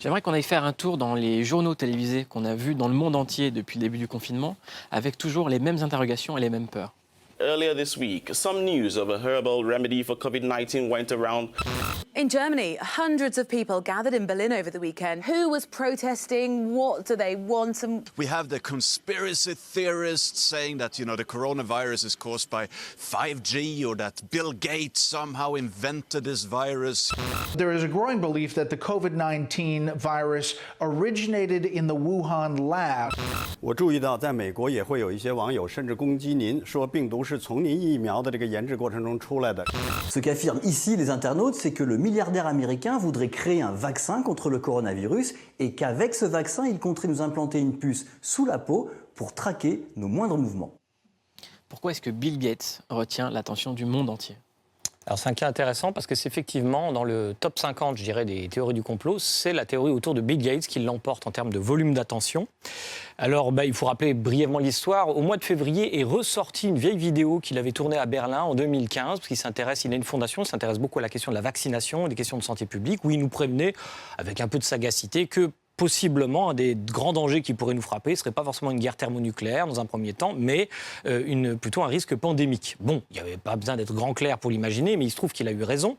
J'aimerais qu'on aille faire un tour dans les journaux télévisés qu'on a vus dans le monde entier depuis le début du confinement, avec toujours les mêmes interrogations et les mêmes peurs. Earlier this week, some news of a herbal remedy for COVID-19 went around. In Germany, hundreds of people gathered in Berlin over the weekend. Who was protesting? What do they want? And We have the conspiracy theorists saying that, the coronavirus is caused by 5G or that Bill Gates somehow invented this virus. There is a growing belief that the COVID-19 virus originated in the Wuhan lab. 我注意到，在美国也会有一些网友甚至攻击您，说病毒是从您疫苗的这个研制过程中出来的。Ce qu'affirment ici les internautes, c'est que le milliardaire américain voudrait créer un vaccin contre le coronavirus et qu'avec ce vaccin, il compterait nous implanter une puce sous la peau pour traquer nos moindres mouvements. Pourquoi est-ce que Bill Gates retient l'attention du monde entier ? Alors c'est un cas intéressant parce que c'est effectivement dans le top 50, je dirais, des théories du complot, c'est la théorie autour de Bill Gates qui l'emporte en termes de volume d'attention. Alors il faut rappeler brièvement l'histoire. Au mois de février est ressortie une vieille vidéo qu'il avait tournée à Berlin en 2015, parce il a une fondation, il s'intéresse beaucoup à la question de la vaccination, des questions de santé publique, où il nous prévenait, avec un peu de sagacité, que possiblement, un des grands dangers qui pourrait nous frapper ne serait pas forcément une guerre thermonucléaire dans un premier temps, mais plutôt un risque pandémique. Bon, il n'y avait pas besoin d'être grand clair pour l'imaginer, mais il se trouve qu'il a eu raison.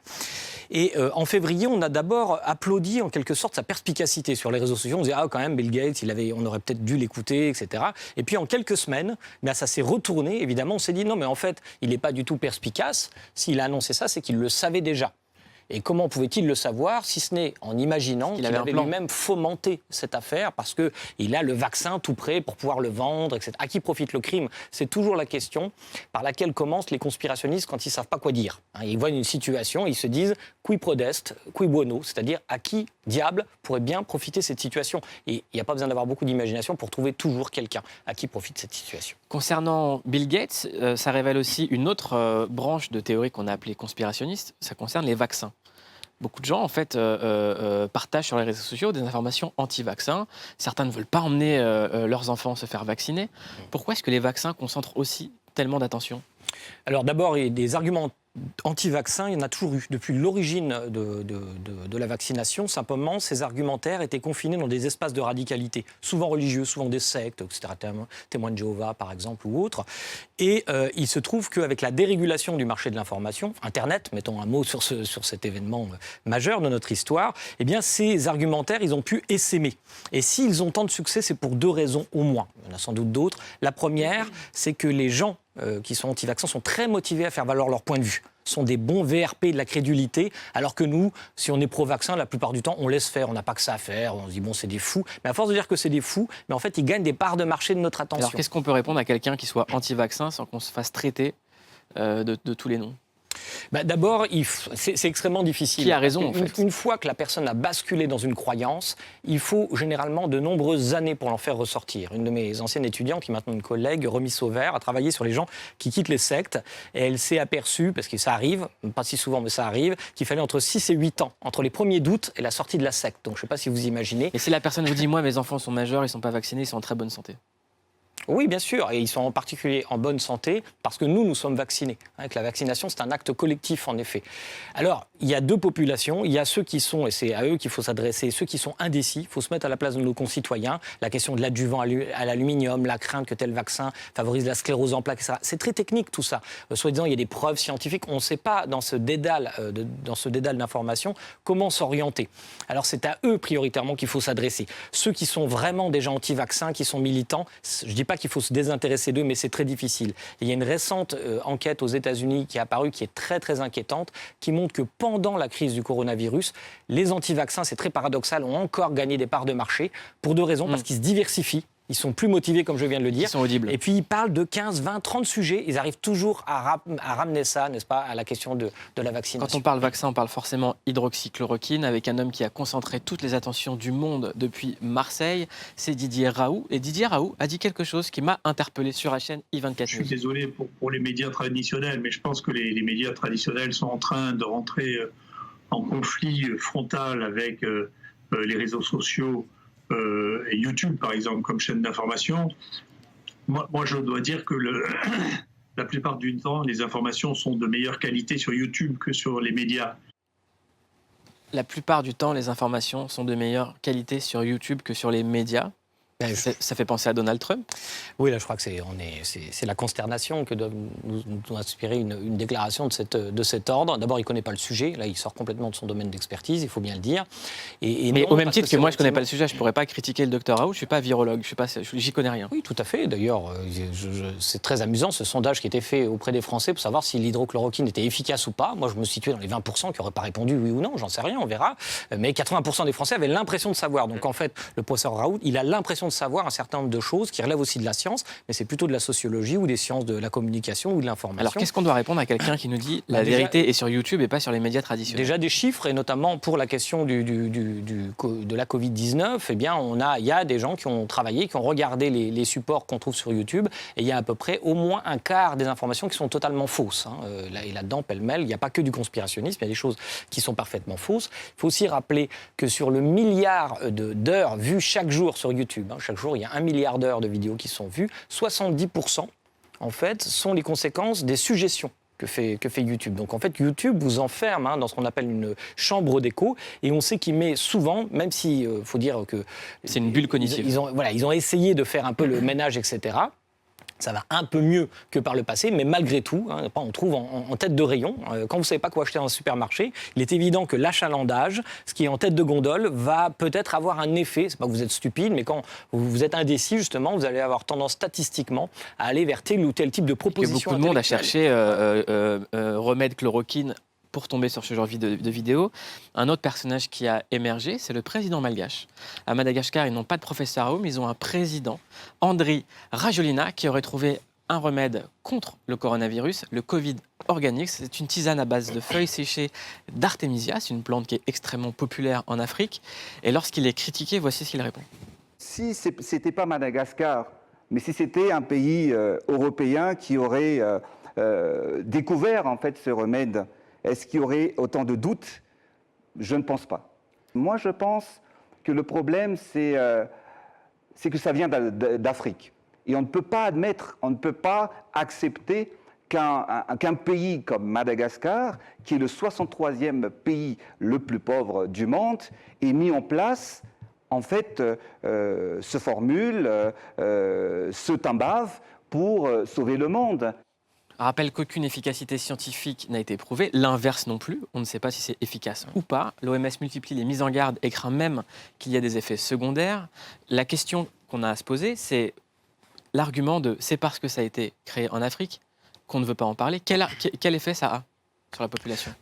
Et en février, on a d'abord applaudi en quelque sorte sa perspicacité sur les réseaux sociaux. On disait, quand même, Bill Gates, on aurait peut-être dû l'écouter, etc. Et puis en quelques semaines, ça s'est retourné, évidemment. On s'est dit, non, mais en fait, il n'est pas du tout perspicace. S'il a annoncé ça, c'est qu'il le savait déjà. Et comment pouvait-il le savoir, si ce n'est en imaginant qu'il avait lui-même fomenté cette affaire, parce qu'il a le vaccin tout prêt pour pouvoir le vendre, etc. À qui profite le crime ? C'est toujours la question par laquelle commencent les conspirationnistes quand ils ne savent pas quoi dire. Ils voient une situation, ils se disent « qui prodest, qui bono », c'est-à-dire à qui diable pourrait bien profiter cette situation. Et il n'y a pas besoin d'avoir beaucoup d'imagination pour trouver toujours quelqu'un à qui profite cette situation. Concernant Bill Gates, ça révèle aussi une autre branche de théorie qu'on a appelée conspirationniste, ça concerne les vaccins. Beaucoup de gens, en fait, partagent sur les réseaux sociaux des informations anti-vaccins. Certains ne veulent pas emmener leurs enfants se faire vacciner. Pourquoi est-ce que les vaccins concentrent aussi tellement d'attention ? Alors d'abord, il y a des arguments anti-vaccins, il y en a toujours eu. Depuis l'origine de la vaccination, simplement, ces argumentaires étaient confinés dans des espaces de radicalité, souvent religieux, souvent des sectes, etc., témoins de Jéhovah, par exemple, ou autres. Et il se trouve qu'avec la dérégulation du marché de l'information, Internet, mettons un mot sur cet événement majeur de notre histoire, eh bien, ces argumentaires, ils ont pu essaimer. Et s'ils ont tant de succès, c'est pour deux raisons au moins. Il y en a sans doute d'autres. La première, c'est que les gens qui sont anti-vaccins sont très motivés à faire valoir leur point de vue. Sont des bons VRP de la crédulité, alors que nous, si on est pro-vaccin, la plupart du temps, on laisse faire, on n'a pas que ça à faire, on se dit, bon, c'est des fous. Mais à force de dire que c'est des fous, mais en fait, ils gagnent des parts de marché de notre attention. Alors, qu'est-ce qu'on peut répondre à quelqu'un qui soit anti-vaccin sans qu'on se fasse traiter de tous les noms ? D'abord, c'est extrêmement difficile. Qui a raison, en fait ? Une fois que la personne a basculé dans une croyance, il faut généralement de nombreuses années pour l'en faire ressortir. Une de mes anciennes étudiantes, qui est maintenant une collègue, Romy Sauvert, a travaillé sur les gens qui quittent les sectes. Et elle s'est aperçue, parce que ça arrive, pas si souvent, mais ça arrive, qu'il fallait entre 6 et 8 ans, entre les premiers doutes et la sortie de la secte. Donc je ne sais pas si vous imaginez. Et si la personne vous dit, moi, mes enfants sont majeurs, ils ne sont pas vaccinés, ils sont en très bonne santé ? Oui, bien sûr, et ils sont en particulier en bonne santé parce que nous sommes vaccinés. Avec la vaccination, c'est un acte collectif, en effet. Alors, il y a deux populations. Il y a ceux qui sont, et c'est à eux qu'il faut s'adresser, ceux qui sont indécis. Il faut se mettre à la place de nos concitoyens. La question de l'adjuvant à l'aluminium, la crainte que tel vaccin favorise la sclérose en plaques, etc. C'est très technique, tout ça. Soi-disant, il y a des preuves scientifiques. On ne sait pas, dans ce dédale d'informations, comment s'orienter. Alors, c'est à eux, prioritairement, qu'il faut s'adresser. Ceux qui sont vraiment des gens anti-vaccins, qui sont militants, je ne dis pas qu'il faut se désintéresser d'eux, mais c'est très difficile. Il y a une récente enquête aux États-Unis qui est apparue, qui est très, très inquiétante, qui montre que pendant la crise du coronavirus, les anti-vaccins, c'est très paradoxal, ont encore gagné des parts de marché pour deux raisons, parce qu'ils se diversifient. Ils sont plus motivés, comme je viens de le dire. Ils sont audibles. Et puis, ils parlent de 15, 20, 30 sujets. Ils arrivent toujours à ramener ça, n'est-ce pas, à la question de la vaccination. Quand on parle vaccin, on parle forcément hydroxychloroquine, avec un homme qui a concentré toutes les attentions du monde depuis Marseille. C'est Didier Raoult. Et Didier Raoult a dit quelque chose qui m'a interpellé sur la chaîne I24 Je News. suis désolé pour les médias traditionnels, mais je pense que les médias traditionnels sont en train de rentrer en conflit frontal avec les réseaux sociaux, et YouTube, par exemple, comme chaîne d'information. Moi, je dois dire que la plupart du temps, les informations sont de meilleure qualité sur YouTube que sur les médias. la plupart du temps, les informations sont de meilleure qualité sur YouTube que sur les médias. Ça fait penser à Donald Trump. Oui, là, je crois que c'est la consternation que doit nous inspirer une déclaration de cet ordre. D'abord, il ne connaît pas le sujet. Là, il sort complètement de son domaine d'expertise, il faut bien le dire. Mais au même titre que moi, je ne connais pas le sujet, je ne pourrais pas critiquer le Dr Raoult. Je ne suis pas virologue, j'y connais rien. Oui, tout à fait. D'ailleurs, c'est très amusant, ce sondage qui a été fait auprès des Français pour savoir si l'hydrochloroquine était efficace ou pas. Moi, je me situais dans les 20% qui n'auraient pas répondu oui ou non, j'en sais rien, on verra. Mais 80% des Français avaient l'impression de savoir. Donc, en fait, le professeur Raoult, il a l'impression de savoir un certain nombre de choses qui relèvent aussi de la science, mais c'est plutôt de la sociologie ou des sciences de la communication ou de l'information. Alors qu'est-ce qu'on doit répondre à quelqu'un qui nous dit la vérité est sur YouTube et pas sur les médias traditionnels? Déjà des chiffres, et notamment pour la question de la Covid-19, eh bien il y a des gens qui ont travaillé, qui ont regardé les supports qu'on trouve sur YouTube, et il y a à peu près au moins un quart des informations qui sont totalement fausses. Et là-dedans, pêle-mêle, il n'y a pas que du conspirationnisme, il y a des choses qui sont parfaitement fausses. Il faut aussi rappeler que sur le milliard d'heures vues chaque jour sur YouTube, chaque jour il y a 1 milliard d'heures de vidéos qui sont vues, 70% en fait sont les conséquences des suggestions que fait YouTube. Donc en fait YouTube vous enferme dans ce qu'on appelle une chambre d'écho, et on sait qu'il met souvent, même si faut dire que c'est une bulle cognitive. Ils ont essayé de faire un peu le ménage, etc. Ça va un peu mieux que par le passé, mais malgré tout, on trouve en tête de rayon. Quand vous ne savez pas quoi acheter dans un supermarché, il est évident que l'achalandage, ce qui est en tête de gondole, va peut-être avoir un effet. C'est pas que vous êtes stupide, mais quand vous êtes indécis, justement, vous allez avoir tendance statistiquement à aller vers tel ou tel type de proposition. Beaucoup de monde a cherché remède chloroquine pour tomber sur ce genre de vidéo. Un autre personnage qui a émergé, c'est le président malgache. À Madagascar, ils n'ont pas de professeur Raoult, mais ils ont un président, Andry Rajoelina, qui aurait trouvé un remède contre le coronavirus, le Covid organique. C'est une tisane à base de feuilles séchées d'Artemisia. C'est une plante qui est extrêmement populaire en Afrique. Et lorsqu'il est critiqué, voici ce qu'il répond. Si ce n'était pas Madagascar, mais si c'était un pays européen qui aurait découvert en fait ce remède, est-ce qu'il y aurait autant de doutes? Je ne pense pas. Moi, je pense que le problème, c'est que ça vient d'Afrique. Et on ne peut pas admettre, on ne peut pas accepter qu'un pays comme Madagascar, qui est le 63e pays le plus pauvre du monde, ait mis en place, en fait, ce formule, ce timbave pour sauver le monde. Rappelle qu'aucune efficacité scientifique n'a été prouvée, l'inverse non plus, on ne sait pas si c'est efficace ou pas. L'OMS multiplie les mises en garde et craint même qu'il y ait des effets secondaires. La question qu'on a à se poser, c'est l'argument de c'est parce que ça a été créé en Afrique qu'on ne veut pas en parler. Quel effet ça a sur la population?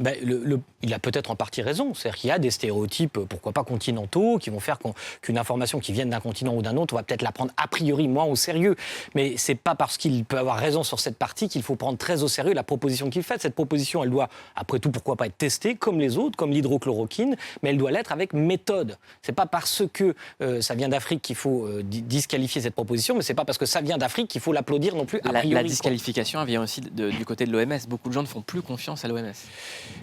Il a peut-être en partie raison. C'est-à-dire qu'il y a des stéréotypes, pourquoi pas continentaux, qui vont faire qu'une information qui vienne d'un continent ou d'un autre, on va peut-être la prendre a priori moins au sérieux. Mais c'est pas parce qu'il peut avoir raison sur cette partie qu'il faut prendre très au sérieux la proposition qu'il fait. Cette proposition, elle doit, après tout, pourquoi pas être testée, comme les autres, comme l'hydrochloroquine, mais elle doit l'être avec méthode. C'est pas parce que ça vient d'Afrique qu'il faut disqualifier cette proposition, mais c'est pas parce que ça vient d'Afrique qu'il faut l'applaudir non plus a priori. La disqualification vient aussi du côté de l'OMS. Beaucoup de gens ne font plus confiance à l'OMS.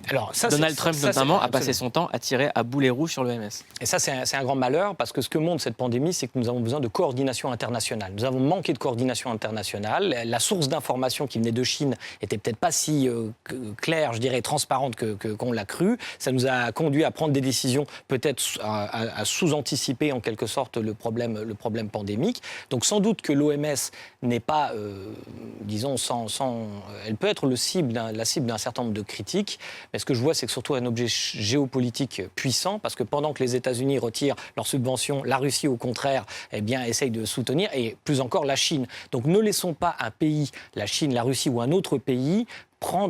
Alors, Donald Trump, notamment, a passé son temps à tirer à boulet rouge sur l'OMS. Et ça, c'est un grand malheur, parce que ce que montre cette pandémie, c'est que nous avons besoin de coordination internationale. Nous avons manqué de coordination internationale. La source d'information qui venait de Chine était peut-être pas si claire, je dirais, transparente qu'on l'a cru. Ça nous a conduit à prendre des décisions, peut-être à sous-anticiper en quelque sorte le problème pandémique. Donc sans doute que l'OMS n'est pas, disons, elle peut être la cible d'un certain nombre de critiques, mais ce que je vois, c'est que surtout un objet géopolitique puissant, parce que pendant que les États-Unis retirent leurs subventions, la Russie, au contraire, essaye de soutenir, et plus encore la Chine. Donc ne laissons pas un pays, la Chine, la Russie ou un autre pays,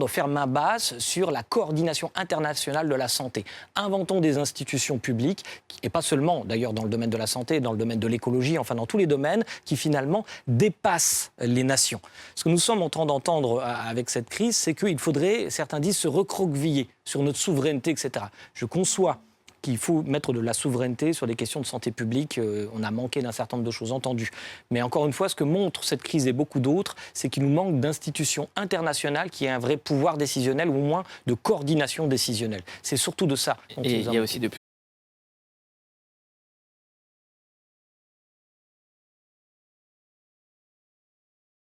faire main basse sur la coordination internationale de la santé. Inventons des institutions publiques, et pas seulement d'ailleurs dans le domaine de la santé, dans le domaine de l'écologie, enfin dans tous les domaines qui finalement dépassent les nations. Ce que nous sommes en train d'entendre avec cette crise, c'est qu'il faudrait, certains disent, se recroqueviller sur notre souveraineté, etc. Je conçois qu'il faut mettre de la souveraineté sur des questions de santé publique. On a manqué d'un certain nombre de choses entendues. Mais encore une fois, ce que montre cette crise et beaucoup d'autres, c'est qu'il nous manque d'institutions internationales qui aient un vrai pouvoir décisionnel ou au moins de coordination décisionnelle. C'est surtout de ça. Et il y a aussi de